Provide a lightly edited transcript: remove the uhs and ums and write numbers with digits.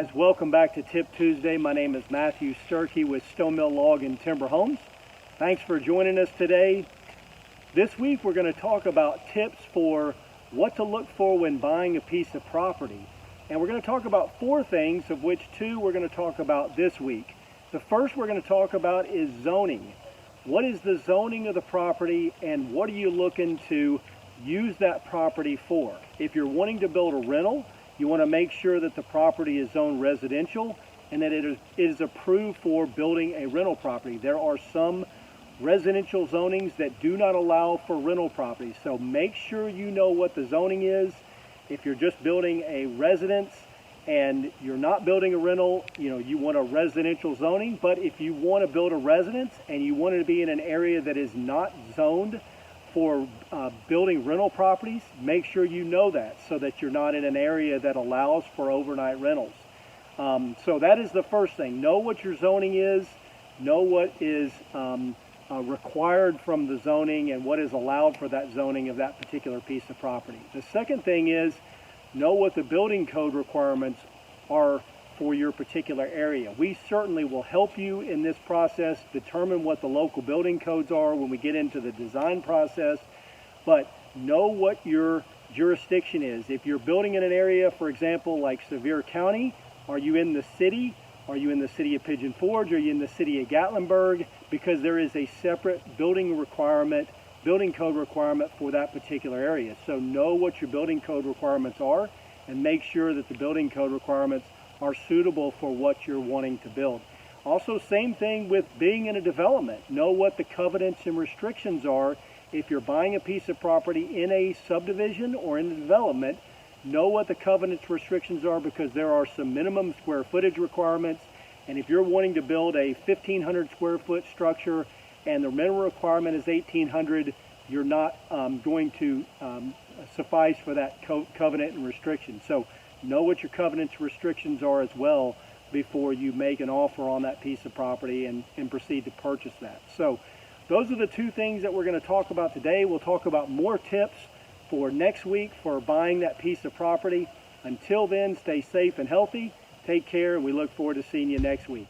guys, welcome back to Tip Tuesday. My name is Matthew Sturkey with Stone Mill Log and Timber Homes. Thanks for joining us today. This week we're going to talk about tips for what to look for when buying a piece of property. And we're going to talk about 4 things, of which 2 we're going to talk about this week. The first we're going to talk about is zoning. What is the zoning of the property and what are you looking to use that property for? If you're wanting to build a rental, you want to make sure that the property is zoned residential and that it is approved for building a rental property. There are some residential zonings that do not allow for rental properties, so make sure you know what the zoning is. If you're just building a residence and you're not building a rental, you want a residential zoning. But if you want to build a residence and you want it to be in an area that is not zoned for building rental properties, make sure you know that so that you're not in an area that allows for overnight rentals. So that is the first thing. Know what your zoning is, know what is required from the zoning and what is allowed for that zoning of that particular piece of property. The second thing is know what the building code requirements are for your particular area. We certainly will help you in this process determine what the local building codes are when we get into the design process, but know what your jurisdiction is. If you're building in an area, for example, like Sevier County, are you in the city? Are you in the city of Pigeon Forge? Are you in the city of Gatlinburg? Because there is a separate building code requirement for that particular area. So know what your building code requirements are and make sure that the building code requirements are suitable for what you're wanting to build. Also, same thing with being in a development. Know what the covenants and restrictions are. If you're buying a piece of property in a subdivision or in a development, know what the covenants restrictions are, because there are some minimum square footage requirements. And if you're wanting to build a 1,500 square foot structure and the minimum requirement is 1,800, you're not going to suffice for that covenant and restriction. So know what your covenants and restrictions are as well before you make an offer on that piece of property and proceed to purchase that. So those are the 2 things that we're going to talk about today. We'll talk about more tips for next week for buying that piece of property. Until then, stay safe and healthy. Take care, and we look forward to seeing you next week.